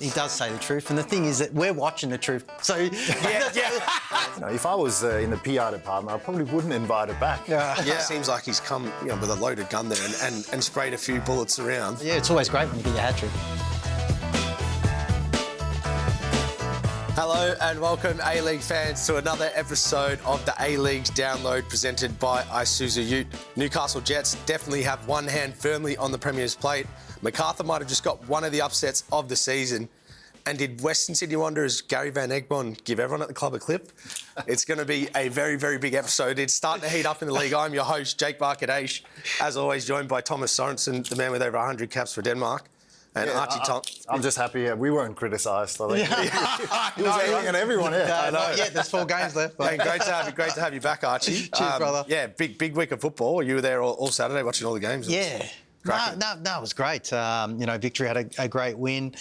He does say the truth, and the thing is that we're watching the truth. So Yeah. You know, if I was in the PR department, I probably wouldn't invite her back. Yeah. It seems like he's come with a loaded gun there and sprayed a few bullets around. Yeah, it's always great when you get your hat-trick. Hello and welcome A-League fans to another episode of the A-League's Download presented by Isuzu Ute. Newcastle Jets definitely have one hand firmly on the Premier's plate. Macarthur might have just got one of the upsets of the season. And did Western Sydney Wanderers Gary van Egmond give everyone at the club a clip? It's going to be a very, very big episode. It's starting to heat up in the league. I'm your host, Jake Barker-Daish, as always joined by Thomas Sorensen, the man with over 100 caps for Denmark. And Archie Thompson. I'm just happy we weren't criticised. I think. He was aiming everyone here. Not yet. There's 4 games left. Hey, great to have you back, Archie. Cheers, brother. Yeah, big week of football. You were there all Saturday watching all the games. Yeah. No, it was great. Victory had a great win.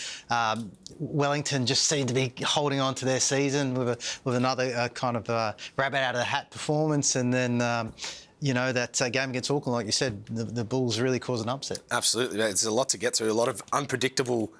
Wellington just seemed to be holding on to their season with another rabbit out of the hat performance, and then that game against Auckland, like you said, the Bulls really caused an upset. Absolutely, mate. There's a lot to get through, a lot of unpredictable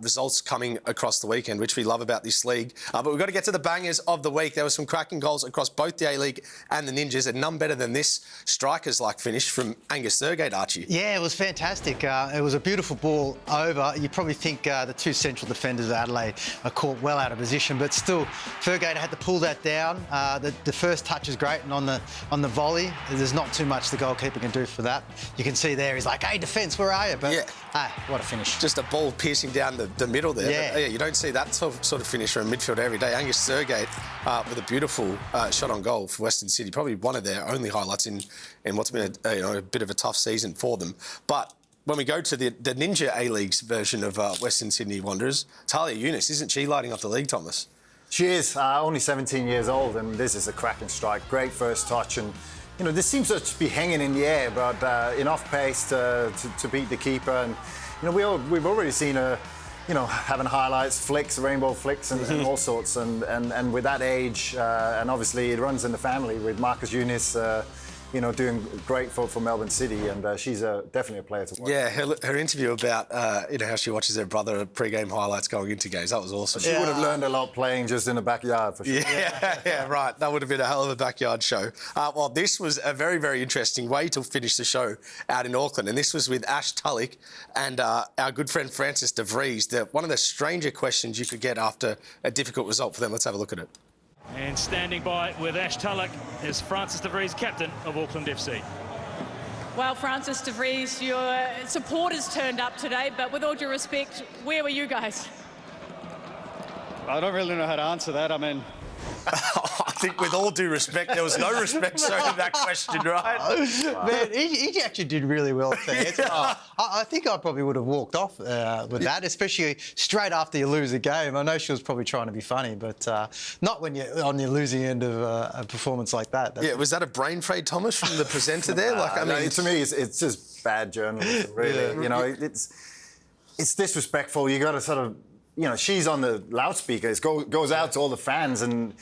results coming across the weekend, which we love about this league. But we've got to get to the bangers of the week. There were some cracking goals across both the A-League and the Ninjas, and none better than this strikers-like finish from Angus Thurgate, Archie. Yeah, it was fantastic. It was a beautiful ball over. You probably think the 2 central defenders of Adelaide are caught well out of position, but still, Thurgate had to pull that down. The first touch is great, and on the volley, there's not too much the goalkeeper can do for that. You can see there, he's like, hey, defence, where are you? But, what a finish. Just a ball piercing down the middle there. Yeah. But, you don't see that sort of finish from a midfielder every day. Angus Thurgate with a beautiful shot on goal for Western City. Probably one of their only highlights in what's been a bit of a tough season for them. But when we go to the Ninja A-League's version of Western Sydney Wanderers, Talia Younis, isn't she lighting up the league, Thomas? She is, only 17 years old, and this is a cracking strike. Great first touch, and this seems to be hanging in the air, but enough pace to beat the keeper. And we've already seen her, having highlights, flicks, rainbow flicks, and all sorts. And with that age, and obviously it runs in the family with Marcus Younis, doing great for Melbourne City, and she's definitely a player to watch. Yeah, her interview about how she watches her brother pre-game highlights going into games, that was awesome. She would have learned a lot playing just in the backyard, for sure. Yeah, right. That would have been a hell of a backyard show. Well, this was a very, very interesting way to finish the show out in Auckland, and this was with Ash Tulloch and our good friend Francis de Vries. One of the stranger questions you could get after a difficult result for them. Let's have a look at it. And standing by with Ash Tulloch is Francis de Vries, captain of Auckland FC. Well, Francis de Vries, your supporters turned up today, but with all due respect, where were you guys? I don't really know how to answer that. I mean, I think with all due respect, there was no respect shown in that question, right? Man, he actually did really well. I think I probably would have walked off with that, especially straight after you lose a game. I know she was probably trying to be funny, but not when you're on the losing end of a performance like that. Yeah, was that a brain fade, Thomas, from the presenter there? To me, it's just bad journalism, really. It's disrespectful. You got to sort of, she's on the loudspeaker. It goes out to all the fans, and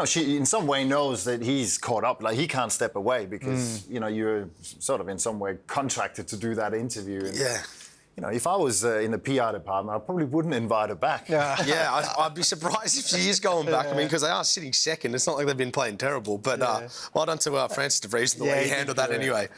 she in some way knows that he's caught up. Like, he can't step away because you're sort of in some way contracted to do that interview. And, if I was in the PR department, I probably wouldn't invite her back. I'd be surprised if she is going back. I mean, because they are sitting second. It's not like they've been playing terrible. But well done to Francis de Vries and the way he handled that anyway.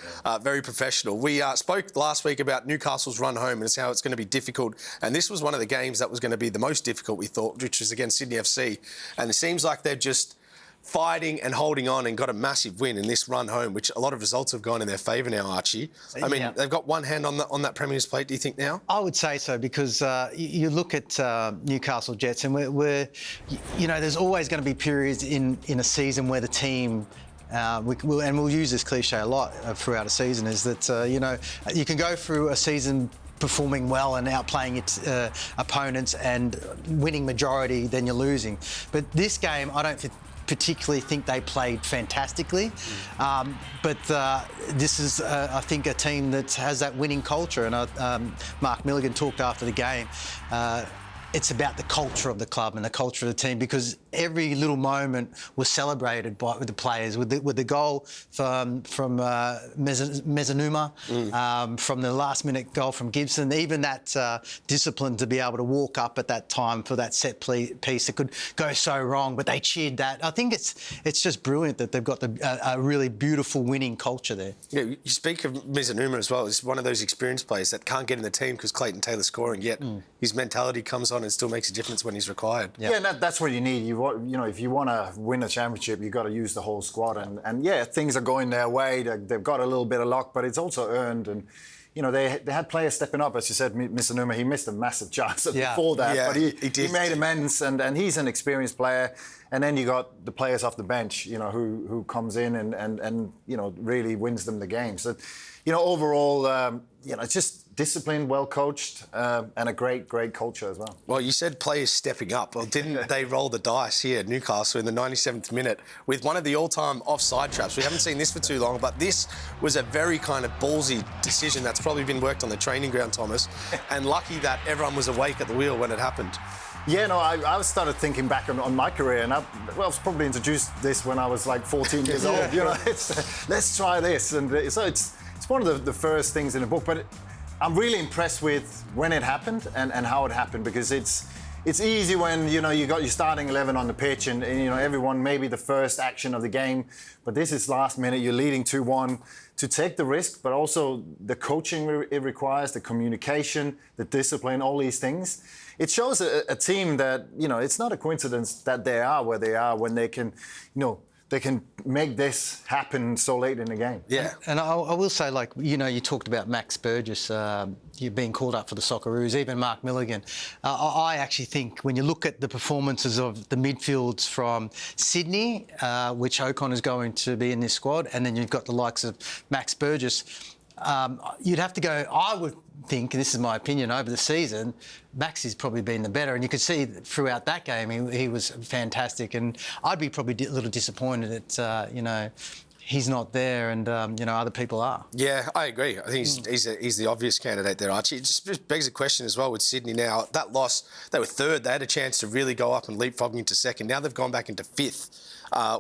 Very professional. We spoke last week about Newcastle's run home and how it's going to be difficult. And this was one of the games that was going to be the most difficult, we thought, which was against Sydney FC. And it seems like they've just fighting and holding on and got a massive win in this run home, which a lot of results have gone in their favour now, Archie. I mean, they've got one hand on that Premier's plate, do you think, now? I would say so, because you look at Newcastle Jets, and there's always going to be periods in a season where the team we'll use this cliche a lot throughout a season, is that, you can go through a season performing well and outplaying its opponents and winning majority, then you're losing. But this game, I don't particularly think they played fantastically, but this is, I think, a team that has that winning culture. And Mark Milligan talked after the game. It's about the culture of the club and the culture of the team, because every little moment was celebrated with the players, with the goal from Mezzanuma, from the last-minute goal from Gibson, even that discipline to be able to walk up at that time for that set piece that could go so wrong, but they cheered that. I think it's just brilliant that they've got a really beautiful winning culture there. Yeah, you speak of Mezzanuma as well. He's one of those experienced players that can't get in the team because Clayton Taylor's scoring, yet his mentality comes on and still makes a difference when he's required. Yeah, and that's what you need. If you want to win a championship, you've got to use the whole squad. And yeah, things are going their way. They've got a little bit of luck, but it's also earned. And, they had players stepping up. As you said, Mr. Numa, he missed a massive chance before that. Yeah, but he made amends, and he's an experienced player. And then you got the players off the bench, who comes in and really wins them the game. So, overall, it's just disciplined, well coached, and a great culture as well. Well, you said players stepping up. Well, didn't they roll the dice here at Newcastle in the 97th minute with one of the all-time offside traps? We haven't seen this for too long, but this was a very kind of ballsy decision that's probably been worked on the training ground, Thomas, and lucky that everyone was awake at the wheel when it happened. Yeah, no, I started thinking back on my career, and I was probably introduced this when I was like 14 years old. Let's try this, and so it's one of the first things in the book. But I'm really impressed with when it happened and how it happened, because it's easy when you got your starting 11 on the pitch and everyone maybe the first action of the game, but this is last minute. You're leading 2-1. To take the risk, but also the coaching it requires, the communication, the discipline, all these things. It shows a team that, it's not a coincidence that they are where they are when they can, they can make this happen so late in the game. Yeah. And I will say, you talked about Max Burgess, you being called up for the Socceroos, even Mark Milligan. I actually think when you look at the performances of the midfields from Sydney, which Ocon is going to be in this squad, and then you've got the likes of Max Burgess, you'd have to go, I would think, this is my opinion, over the season, Max has probably been the better. And you could see throughout that game, he was fantastic. And I'd be probably a little disappointed that, he's not there and, other people are. Yeah, I agree. I think he's the obvious candidate there, Archie. It just begs a question as well with Sydney now. That loss, they were third. They had a chance to really go up and leapfrog into second. Now they've gone back into fifth.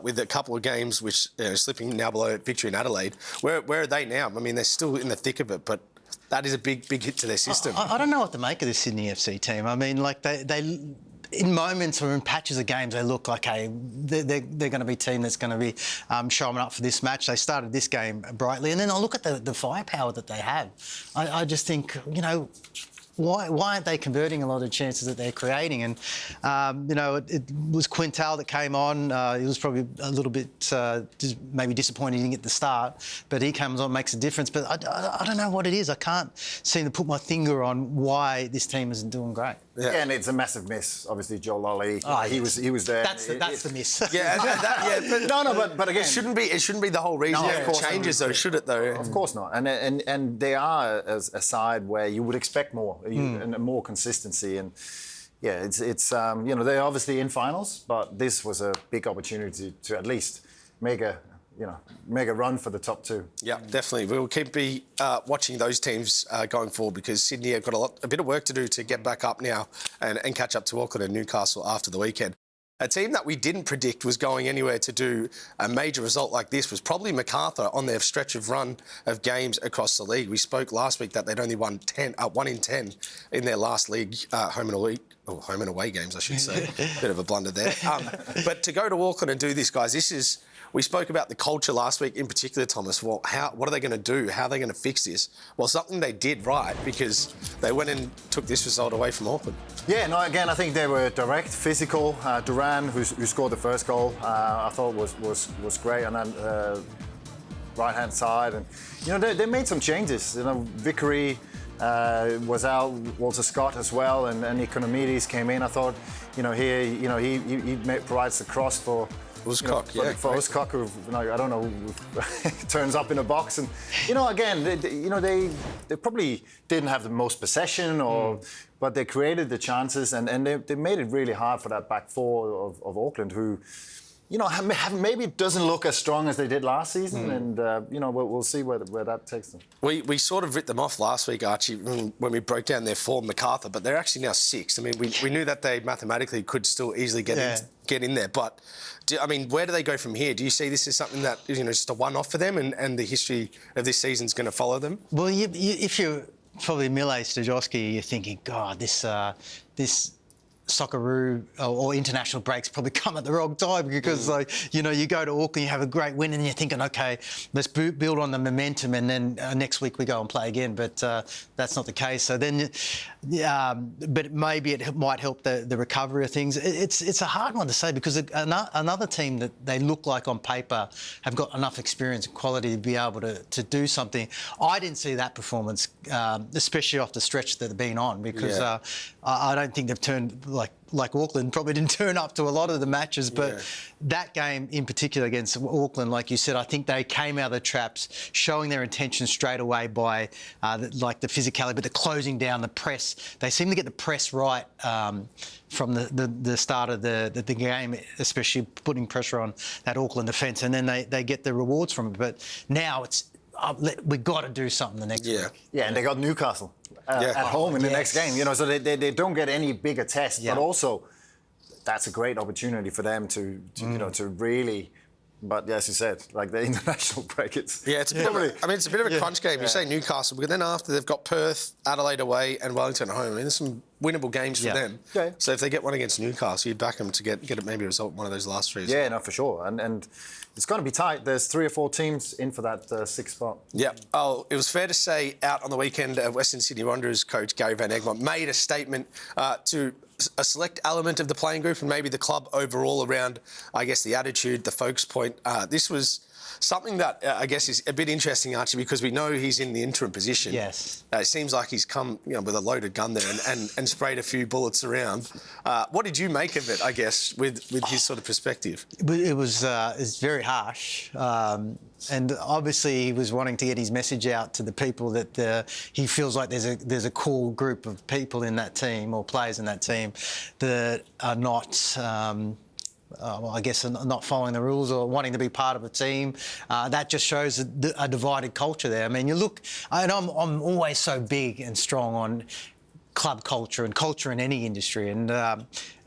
With a couple of games which slipping now below Victory in Adelaide. Where are they now? I mean, they're still in the thick of it, but that is a big hit to their system. I don't know what to make of this Sydney FC team. I mean, they in moments or in patches of games, they look like, hey, they're going to be a team that's going to be showing up for this match. They started this game brightly, and then I look at the firepower that they have. I just think, why aren't they converting a lot of chances that they're creating? And, it was Quintal that came on. He was probably a little bit maybe disappointing at the start, but he comes on, makes a difference. But I don't know what it is. I can't seem to put my finger on why this team isn't doing great. Yeah, and it's a massive miss. Obviously, Joe Lolly, he was there. That's the miss. Yeah, but again, it shouldn't be the whole reason it changes, though, should it? Though, of course not. And they are a side where you would expect more and more consistency. And yeah, it's they're obviously in finals, but this was a big opportunity to at least make a run for the top two. Yeah, definitely. We'll keep watching those teams going forward, because Sydney have got a bit of work to do to get back up now and catch up to Auckland and Newcastle after the weekend. A team that we didn't predict was going anywhere to do a major result like this was probably Macarthur on their stretch of run of games across the league. We spoke last week that they'd only won 1 in 10 in their last league home and away games, I should say. Bit of a blunder there. But to go to Auckland and do this, guys, we spoke about the culture last week in particular, Thomas. Well, what are they going to do? How are they going to fix this? Well, something they did right, because they went and took this result away from Auckland. Yeah, no, again, I think they were direct, physical. Duran, who scored the first goal, I thought was great on that right-hand side. And, they made some changes. Vickery was out, Walter Scott as well, and Economides came in. I thought, he provides the cross for Uzcock, for Uzcock, who I don't know, turns up in a box, and again, they probably didn't have the most possession, but they created the chances, and they made it really hard for that back four of Auckland, who, maybe it doesn't look as strong as they did last season, and we'll see where that takes them. We sort of writ them off last week, Archie, when we broke down their form, Macarthur, but they're actually now 6th. I mean, we knew that they mathematically could still easily get in there, but where do they go from here? Do you see this as something that just a one-off for them, and the history of this season's going to follow them? Well, if you're probably Mile Stajowski, you're thinking, God, this Socceroo or international breaks probably come at the wrong time because, you go to Auckland, you have a great win, and you're thinking, OK, let's build on the momentum, and then next week we go and play again. But that's not the case. So then, but maybe it might help the recovery of things. It's a hard one to say because another team that they look like on paper have got enough experience and quality to be able to do something. I didn't see that performance, especially off the stretch that they've been on, because I don't think they've turned like Auckland probably didn't turn up to a lot of the matches, but that game in particular against Auckland, like you said, I think they came out of the traps showing their intention straight away by the physicality, but the closing down, the press. They seem to get the press right from the start of the game, especially putting pressure on that Auckland defence, and then they get the rewards from it. But now it's we've got to do something the next week. Yeah, and they got Newcastle at home in the next game, so they don't get any bigger test, but also that's a great opportunity for them to really. But as you said, like the international break, it's a bit of a crunch game. You say Newcastle, but then after they've got Perth, Adelaide away, and Wellington at home. There's some winnable games for them. Okay. So if they get one against Newcastle, you'd back them to get maybe a result in one of those last 3. Yeah, no, for sure, and it's going to be tight. There's 3 or 4 teams in for that 6th spot. Yeah. Oh, it was fair to say out on the weekend, Western Sydney Wanderers coach Gary van Egmond made a statement to a select element of the playing group and maybe the club overall around, I guess, the attitude, the focus point. This was something that I guess is a bit interesting, Archie, because we know he's in the interim position. Yes. It seems like he's come with a loaded gun there and sprayed a few bullets around. What did you make of it, I guess, with his sort of perspective? It was it's very harsh. And obviously he was wanting to get his message out to the people that he feels like there's a core group of people in that team or players in that team that are not... I guess not following the rules or wanting to be part of a team. That just shows a divided culture there. I mean, you look, and I'm always so big and strong on club culture and culture in any industry. And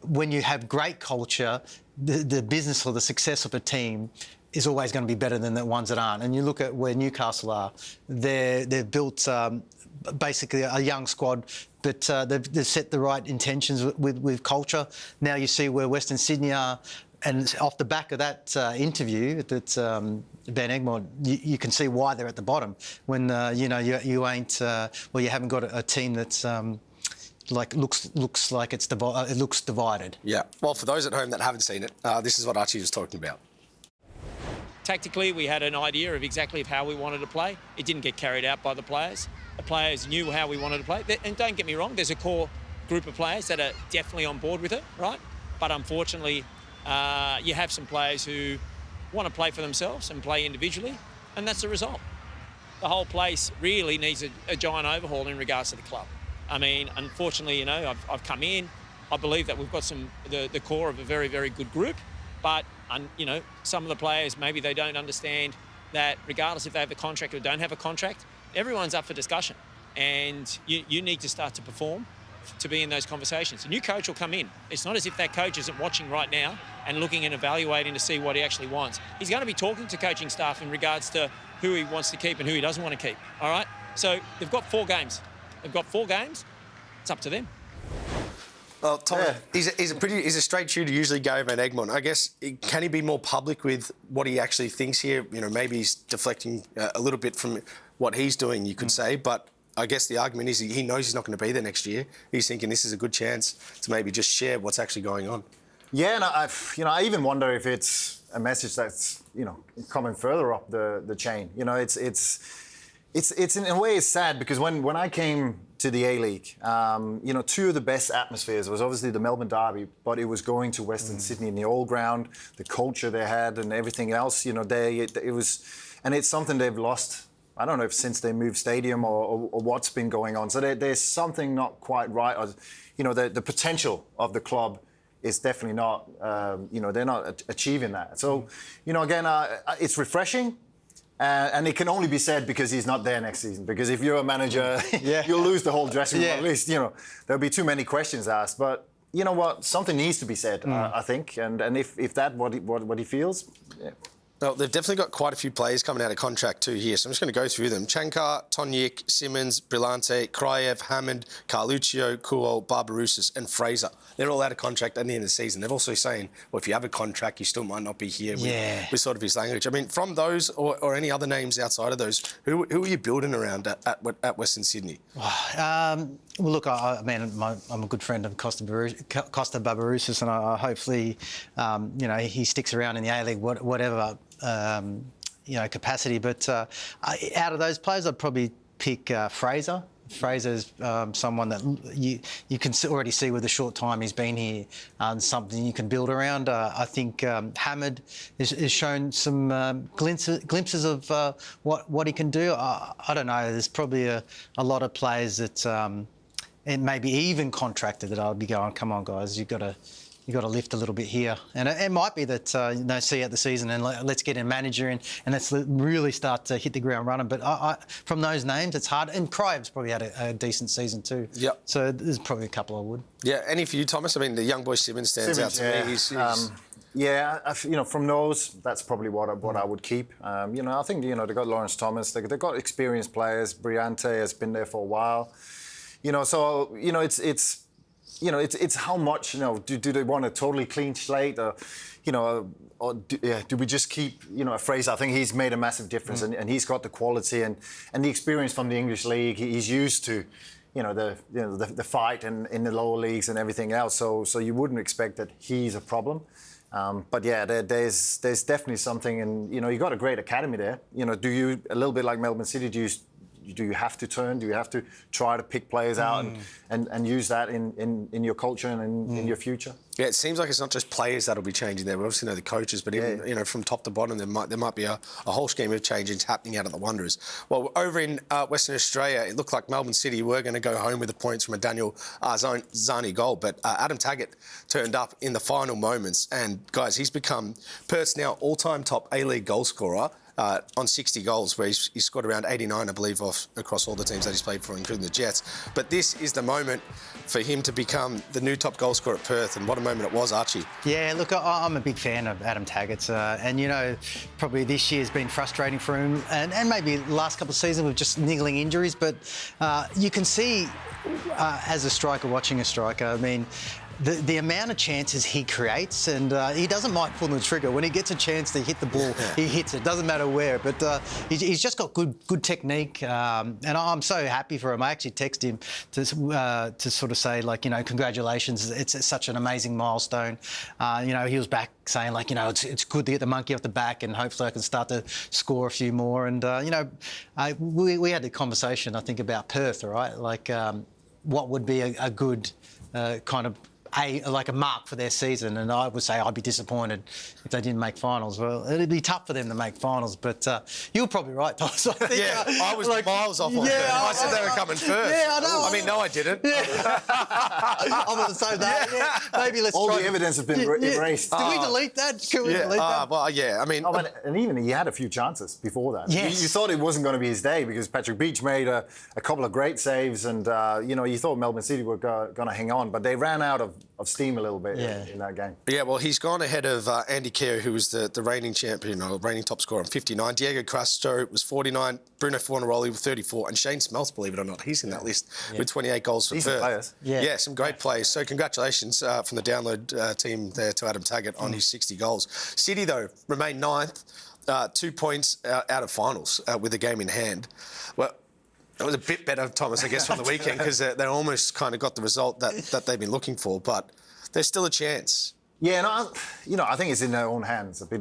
when you have great culture, the business or the success of a team is always going to be better than the ones that aren't. And you look at where Newcastle are, they've built basically a young squad, but they've set the right intentions with culture. Now you see where Western Sydney are, and off the back of that interview that Van Egmond, you can see why they're at the bottom. When you ain't, you haven't got a team that's looks like it looks divided. Yeah. Well, for those at home that haven't seen it, this is what Archie was talking about. Tactically, we had an idea of exactly how we wanted to play. It didn't get carried out by the players. The players knew how we wanted to play. And don't get me wrong, there's a core group of players that are definitely on board with it, right? But unfortunately, you have some players who want to play for themselves and play individually, and that's the result. The whole place really needs a giant overhaul in regards to the club. I mean, unfortunately, I've come in. I believe that we've got the core of a very, very good group, but some of the players, maybe they don't understand that regardless if they have a contract or don't have a contract, everyone's up for discussion, and you need to start to perform to be in those conversations. A new coach will come in. It's not as if that coach isn't watching right now and looking and evaluating to see what he actually wants. He's going to be talking to coaching staff in regards to who he wants to keep and who he doesn't want to keep, all right? So they've got 4 games. It's up to them. Well, Tom, he's a straight shooter, usually Gary van Egmond. I guess, can he be more public with what he actually thinks here? Maybe he's deflecting a little bit from what he's doing, you could say, but I guess the argument is he knows he's not going to be there next year. He's thinking this is a good chance to maybe just share what's actually going on. Yeah, and I even wonder if it's a message that's coming further up the chain. It's in a way it's sad because when I came to the A-League, 2 of the best atmospheres was obviously the Melbourne Derby, but it was going to Western Sydney in the old ground, the culture they had and everything else. It was, and it's something they've lost. I don't know if since they moved stadium or what's been going on. So there's something not quite right. The potential of the club is definitely not, they're not achieving that. So, again, it's refreshing. And it can only be said because he's not there next season. Because if you're a manager, you'll lose the whole dressing room. At least, there'll be too many questions asked. But you know what? Something needs to be said, I think. And if that's what he feels, yeah. Well, they've definitely got quite a few players coming out of contract too here, so I'm just going to go through them. Chankar, Tonyik, Simmons, Brillante, Kraev, Hammond, Carluccio, Kuo, Barbarousis and Fraser. They're all out of contract at the end of the season. They're also saying, well, if you have a contract, you still might not be here with sort of his language. I mean, from those or any other names outside of those, who are you building around at Western Sydney? Well, look, I'm a good friend of Costa Barbarousis, and I hopefully, he sticks around in the A-League, whatever capacity. But out of those players, I'd probably pick Fraser. Fraser's someone that you can already see with the short time he's been here, something you can build around. I think Hammond has shown some glimpses of what he can do. I don't know. There's probably a lot of players that and maybe even contracted that I'll be going, come on, guys, you've got to lift a little bit here. And it might be that, see out the season and let's get a manager in and let's really start to hit the ground running. But from those names, it's hard. And Kraev's probably had a decent season too. Yep. So there's probably a couple I would. Yeah, any for you, Thomas? I mean, the young boy Simmons stands out to me. He's from those, that's probably what I would keep. I think, they've got Lawrence Thomas. They've got experienced players. Brillante has been there for a while. It's how much, do they want a totally clean slate or do we just keep, a Fraser? I think he's made a massive difference and he's got the quality and the experience from the English league. He's used to, the fight and in the lower leagues and everything else. So you wouldn't expect that he's a problem. But yeah, there's definitely something, and you got a great academy there. Do you, a little bit like Melbourne City, do you have to turn? Do you have to try to pick players out and use that in your culture and in your future? Yeah, it seems like it's not just players that'll be changing there. We obviously know the coaches, but even from top to bottom, there might be a whole scheme of changes happening out at the Wanderers. Well, over in Western Australia, it looked like Melbourne City were going to go home with the points from a Daniel Zani goal, but Adam Taggart turned up in the final moments, and guys, he's become Perth's now all-time top A-League goal scorer. On 60 goals, where he's scored around 89, I believe, across all the teams that he's played for, including the Jets. But this is the moment for him to become the new top goal scorer at Perth, and what a moment it was, Archie. Yeah, look, I'm a big fan of Adam Taggart, and probably this year's been frustrating for him, and maybe the last couple of seasons with just niggling injuries, but you can see as a striker, watching a striker, I mean, the amount of chances he creates, and he doesn't mind pulling the trigger. When he gets a chance to hit the ball, he hits it. Doesn't matter where. But he's just got good technique, and I'm so happy for him. I actually texted him to sort of say, congratulations. It's such an amazing milestone. He was back saying, it's good to get the monkey off the back, and hopefully I can start to score a few more. And, we had the conversation, I think, about Perth, right? What would be a good kind of a mark for their season, and I would say I'd be disappointed if they didn't make finals. Well, it'd be tough for them to make finals, but you were probably right, Thomas. I was miles off on them. I said they were coming first. Yeah, I know. I mean, no, I didn't. Yeah. I'm going to say that. Yeah. Maybe let's all try. the evidence has been erased. Did we delete that? Can we delete that? Well, yeah. I mean, and even he had a few chances before that. Yes. You thought it wasn't going to be his day because Patrick Beach made a couple of great saves, and you thought Melbourne City were going to hang on, but they ran out of steam a little bit in that game. Yeah, well, he's gone ahead of Andy Kerr, who was the reigning champion, or reigning top scorer on 59. Diego Castro was 49. Bruno Fornaroli with 34. And Shane Smelth, believe it or not, he's in that list with 28 goals for Decent Perth. Players. Yeah, some great players. So congratulations from the Download team there to Adam Taggart on his 60 goals. City, though, remained ninth, 2 points out of finals with the game in hand. Well, it was a bit better, Thomas, I guess, from the weekend because they almost kind of got the result that they've been looking for, but there's still a chance. Yeah, no, I think it's in their own hands. I mean,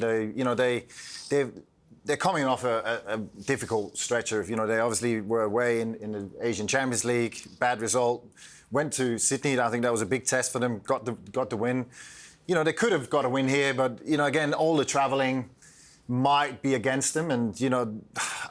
they're coming off a difficult stretch of, they obviously were away in the Asian Champions League, bad result, went to Sydney. I think that was a big test for them, got the win. They could have got a win here, but, again, all the travelling might be against them, and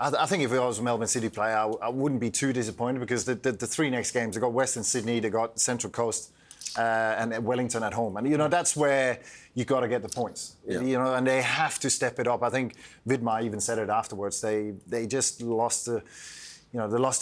I think if I was a Melbourne City player, I wouldn't be too disappointed because the three next games, they got Western Sydney, they got Central Coast and Wellington at home. And, that's where you got to get the points, and they have to step it up. I think Vidmar even said it afterwards. They just lost the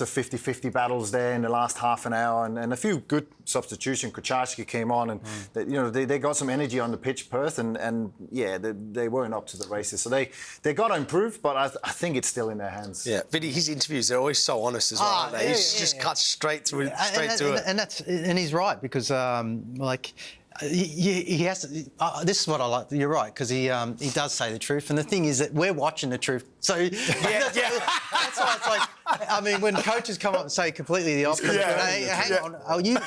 50-50 battles there in the last half an hour, and a few good substitutions. Kucharski came on, and they got some energy on the pitch, Perth, and they weren't up to the races. So they got to improve, but I think it's still in their hands. Yeah, Viddy, his interviews, they're always so honest as well, aren't they? He's just cut straight through it. And he's right, because he has to. This is what I like. You're right, because he does say the truth, and the thing is that we're watching the truth. So that's why it's like. I mean, when coaches come up and say completely the opposite, hang on,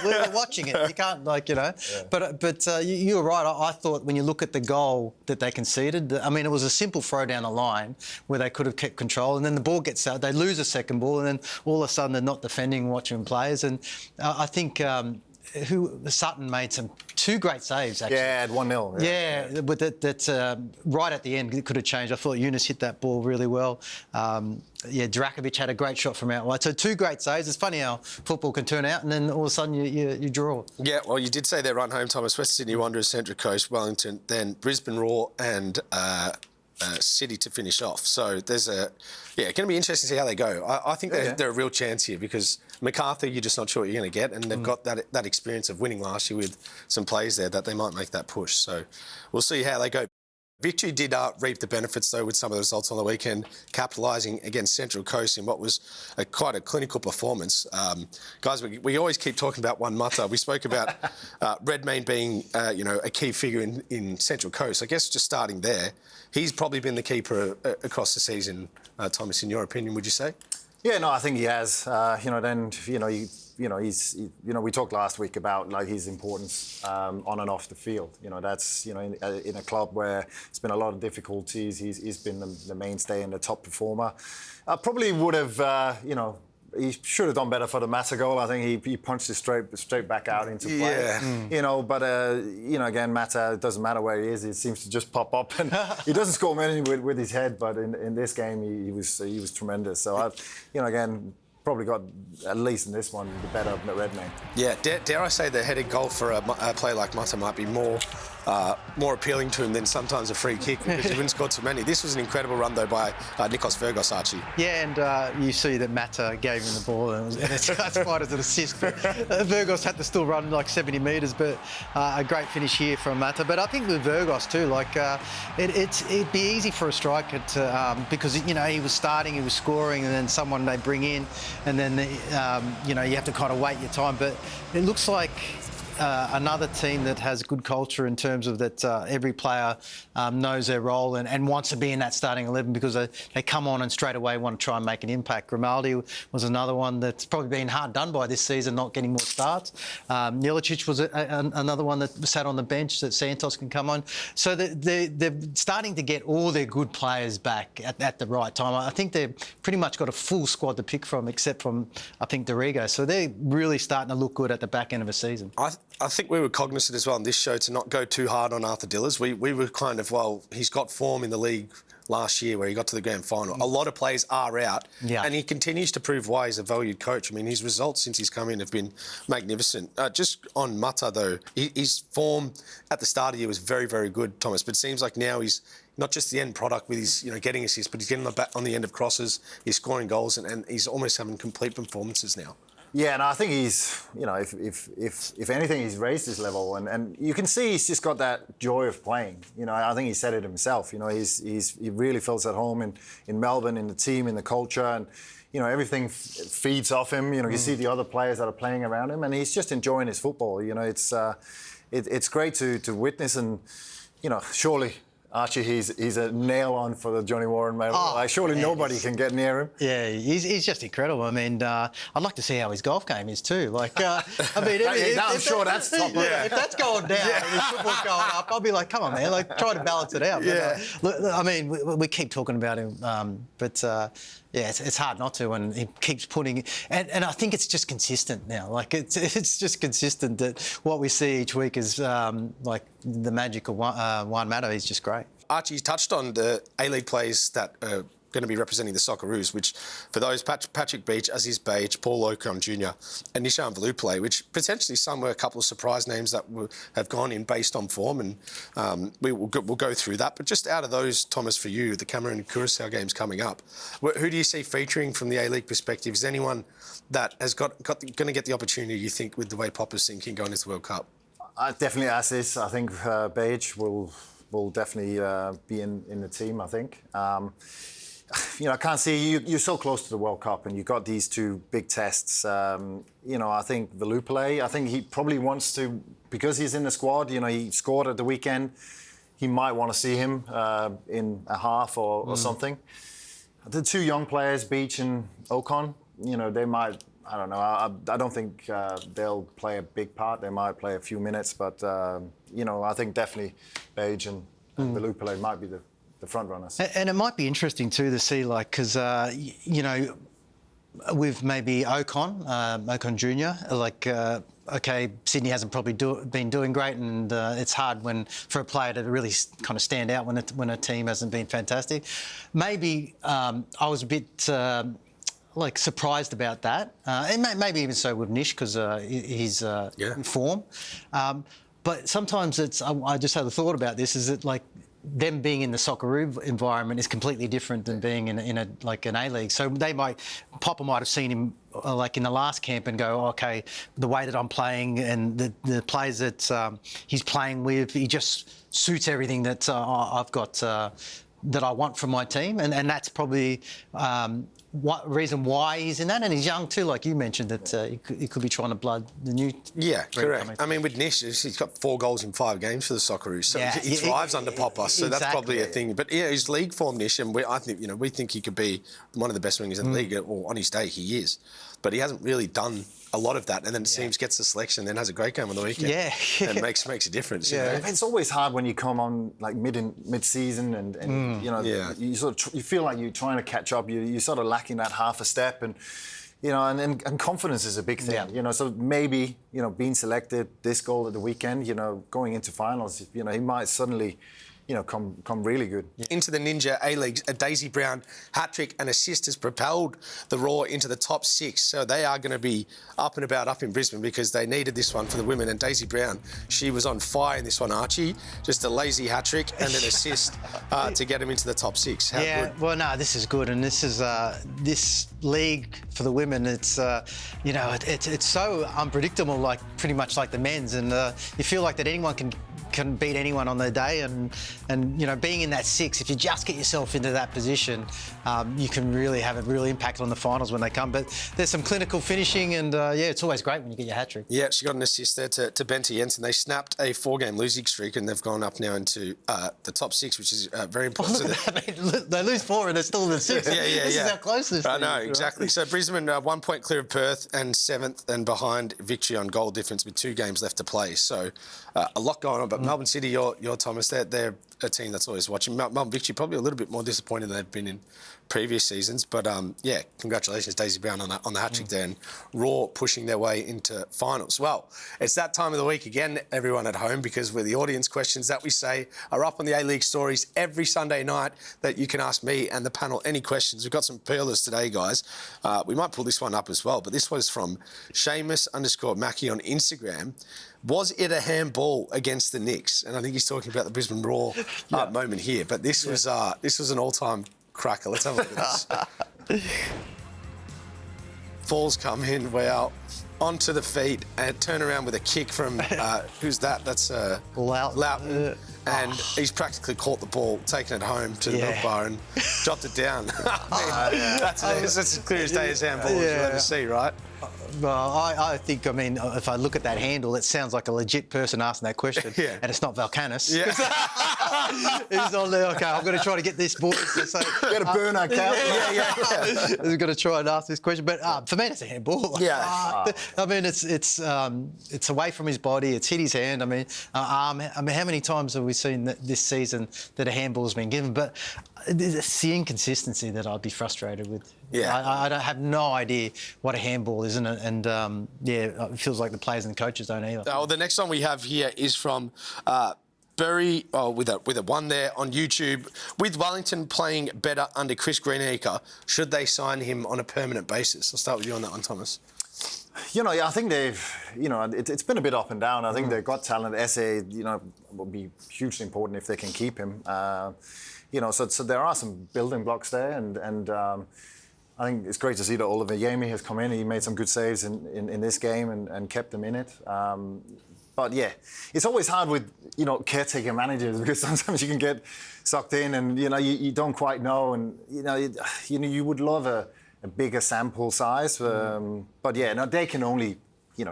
we're watching it. You can't But you were right. I thought when you look at the goal that they conceded, I mean, it was a simple throw down the line where they could have kept control, and then the ball gets out, they lose a second ball, and then all of a sudden they're not defending, watching players, and I think. Sutton made two great saves, actually. Yeah, at 1-0. Yeah, but that right at the end, it could have changed. I thought Yunus hit that ball really well. Drakovic had a great shot from out wide. So two great saves. It's funny how football can turn out, and then all of a sudden you draw. Yeah, well, you did say their run home, Thomas. West Sydney Wanderers, Central Coast, Wellington, then Brisbane Roar and City to finish off. So there's going to be interesting to see how they go. I think they're a real chance here, because Macarthur, you're just not sure what you're going to get, and they've got that experience of winning last year with some players there that they might make that push. So we'll see how they go. Victory did reap the benefits, though, with some of the results on the weekend, capitalising against Central Coast in what was quite a clinical performance. Guys, we always keep talking about one Mata. We spoke about Redmayne being, a key figure in Central Coast. I guess just starting there, he's probably been the keeper across the season. Thomas, in your opinion, would you say? Yeah, no, I think he has. We talked last week about his importance on and off the field. That's in a club where it's been a lot of difficulties. He's been the mainstay and the top performer. Probably would have, he should have done better for the Mata goal. I think he punched it straight back out into play. Yeah. But again, Mata, it doesn't matter where he is. He seems to just pop up, and he doesn't score many with his head. But in this game, he was tremendous. So again. Probably got, at least in this one, the better of Redmayne. Yeah, dare I say the headed goal for a player like Mata might be more appealing to him than sometimes a free kick, because he wouldn't score too many. This was an incredible run, though, by Nikos Vergos, Archie. Yeah, and you see that Mata gave him the ball, and it's classified as an assist. But Vergos had to still run 70 metres, but a great finish here from Mata. But I think with Vergos too, it'd be easy for a striker to, because he was starting, he was scoring, and then someone they bring in, and then you have to kind of wait your time. But it looks like another team that has good culture in terms of that every player knows their role and wants to be in that starting 11, because they come on and straight away want to try and make an impact. Grimaldi was another one that's probably been hard done by this season, not getting more starts. Nilicic was another one that sat on the bench that Santos can come on. So they're starting to get all their good players back at the right time. I think they've pretty much got a full squad to pick from, except from, I think, Dorigo. So they're really starting to look good at the back end of a season. I think we were cognizant as well in this show to not go too hard on Arthur Dillers. We were kind of, he's got form in the league last year where he got to the grand final. A lot of players are out, and he continues to prove why he's a valued coach. I mean, his results since he's come in have been magnificent. Just on Mata, though, his form at the start of the year was very, very good, Thomas, but it seems like now he's not just the end product with his, getting assists, but he's getting on the end of crosses, he's scoring goals, and he's almost having complete performances now. Yeah, and I think he's, if anything, he's raised his level, and you can see he's just got that joy of playing. I think he said it himself. He really feels at home in Melbourne, in the team, in the culture, and everything feeds off him. You see the other players that are playing around him, and he's just enjoying his football. It's great to witness, and surely. Archie, he's a nail-on for the Johnny Warren medal. Surely nobody can get near him. Yeah, he's just incredible. I mean, I'd like to see how his golf game is too. I'm sure that's top. If that's going down and his football's going up, I'll be like, come on, man, try to balance it out. Yeah. But, I mean, we keep talking about him, but it's hard not to, and he keeps putting. And I think it's just consistent now. It's just consistent that what we see each week is the magic of one Mata. He's just great. Archie, you touched on the A-League players that going to be representing the Socceroos, which for those, Patrick Beach, Aziz Beige, Paul Ocon Jr. and Nishan Veluplay, which potentially some were a couple of surprise names that have gone in based on form, and we'll go through that. But just out of those, Thomas, for you, the Cameroon and Curaçao games coming up, who do you see featuring from the A-League perspective? Is anyone that has going to get the opportunity, you think, with the way Popper's thinking going into the World Cup? Definitely Aziz. I think Beige will definitely be in the team, I think. I can't see you're so close to the World Cup, and you've got these two big tests. I think Veluplay, I think he probably wants to, because he's in the squad. He scored at the weekend. He might want to see him in a half or something. The two young players, Beach and Ocon, they might. I don't know. I don't think they'll play a big part. They might play a few minutes, but I think definitely Beige and Veluplay might be the front runners. And it might be interesting too to see, because with maybe Ocon Jr. Okay, Sydney hasn't probably been doing great, and it's hard for a player to really kind of stand out when a team hasn't been fantastic. Maybe I was a bit surprised about that, and maybe even so with Nish, because he's in form. But sometimes I just had a thought about this: is that them being in the Socceroo environment is completely different than being in an A-League. So Popper might have seen him in the last camp and go, okay, the way that I'm playing and the players that he's playing with, he just suits everything that I've got that I want from my team, and that's probably reason why he's in that. And he's young too, like you mentioned, that he could be trying to blood the new. Yeah, correct. I mean, with Nish, he's got 4 goals in 5 games for the Socceroos, so he thrives under Popper. So that's probably a thing. But yeah, his league form, Nish, and I think we think he could be one of the best wingers in the league. Or on his day, he is, but he hasn't really done a lot of that, and then it seems gets the selection, then has a great game on the weekend. And makes a difference. It's always hard when you come on mid-season and you sort of you feel like you're trying to catch up. You're sort of lacking that half a step, and and confidence is a big thing. So maybe being selected, this goal at the weekend, going into finals, he might suddenly come really good. Into the Ninja A-League, a Daisy Brown hat-trick and assist has propelled the Raw into the top 6. So they are going to be up and about up in Brisbane because they needed this one for the women. And Daisy Brown, she was on fire in this one, Archie. Just a lazy hat-trick and an assist to get them into the top 6. How good? Well, no, this is good. And this is this league for the women. It's it's so unpredictable, pretty much like the men's, and you feel like that anyone can beat anyone on their day, and being in that 6, if you just get yourself into that position, you can really have a real impact on the finals when they come. But there's some clinical finishing, and it's always great when you get your hat trick. Yeah, she got an assist there to Bente Jensen. They snapped a 4-game losing streak, and they've gone up now into the top 6, which is very important. They lose 4 and they're still in the 6. This is how close this is. I know, exactly. Right? So Brisbane 1 point clear of Perth and 7th and behind Victory on goal difference with 2 games left to play. So a lot going on. But Melbourne City, your Thomas, they're a team that's always watching. Melbourne Victory probably a little bit more disappointed than they've been in previous seasons, but congratulations Daisy Brown on the hat-trick there, and Raw pushing their way into finals. Well, it's that time of the week again, everyone at home, because we're the audience questions that we say are up on the A-League stories every Sunday night that you can ask me and the panel any questions. We've got some pearlers today, guys. We might pull this one up as well, but this was from Seamus_Mackie on Instagram. Was it a handball against the Knicks? And I think he's talking about the Brisbane Raw moment here. But this was an all-time cracker. Let's have a look at this. Falls come in, wow, onto the feet and turn around with a kick from, who's that? That's Loughton. And he's practically caught the ball, taken it home to the milk bar and dropped it down. That's as clear as day as handball as you'll ever see, right? Well, I think, if I look at that handle, it sounds like a legit person asking that question, and it's not Valkanis. Yeah. He's on there, okay, I'm going to try to get this, boys. So, got to burn our count. He's going to try and ask this question, but for me, it's a handball. It's away from his body, it's hit his hand. How many times have we seen this season that a handball's been given? But it's the inconsistency that I'd be frustrated with. I have no idea what a handball is, and it feels like the players and the coaches don't either. Well, the next one we have here is from with a one there on YouTube. With Wellington playing better under Chris Greenacre, should they sign him on a permanent basis? I'll start with you on that one, Thomas. I think it's been a bit up and down. I think they've got talent. SA, will be hugely important if they can keep him. So there are some building blocks there, and I think it's great to see that Oliver Yemi has come in. He made some good saves in this game and kept them in it. But yeah, it's always hard with caretaker managers because sometimes you can get sucked in and you don't quite know, and you would love a bigger sample size. But yeah, no, they can only,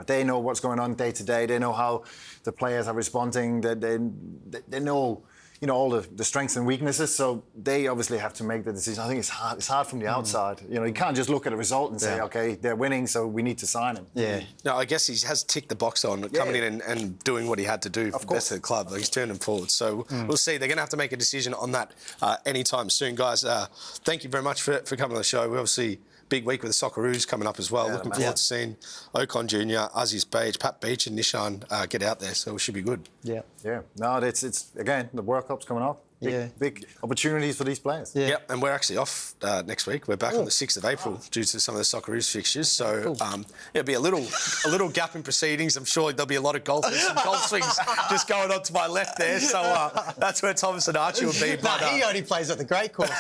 they know what's going on day to day. They know how the players are responding. They know, all the strengths and weaknesses. So they obviously have to make the decision. I think it's hard. It's hard from the outside. You can't just look at a result and say, okay, they're winning, so we need to sign him. Yeah. No, I guess he has ticked the box on coming in and doing what he had to do for the best of the club. Like, he's turned them forward. So we'll see. They're going to have to make a decision on that anytime soon, guys. Thank you very much for coming on the show. We obviously. Big week with the Socceroos coming up as well. Looking forward to seeing Ocon Jr., Aziz Page, Pat Beach and Nishan get out there, so it should be good. Yeah. Yeah. No, it's again, the World Cup's coming up. Big opportunities for these players. Yeah. Yep, and we're actually off next week. We're back on the 6th of April due to some of the Socceroos fixtures. So it'll be a little gap in proceedings. I'm sure there'll be a lot of golfers and golf swings just going on to my left there. So that's where Thomas and Archie will be. But he only plays at the great course.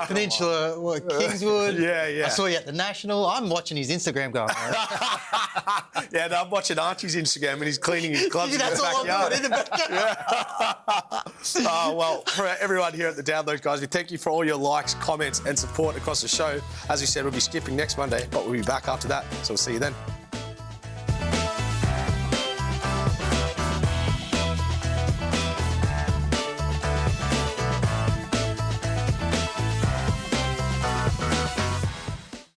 Peninsula, Kingswood. Yeah. I saw you at the National. I'm watching his Instagram going. Yeah, no, I'm watching Archie's Instagram and he's cleaning his gloves in the backyard. Well, for everyone here at the Download, guys, we thank you for all your likes, comments and support across the show. As we said, we'll be skipping next Monday, but we'll be back after that. So we'll see you then.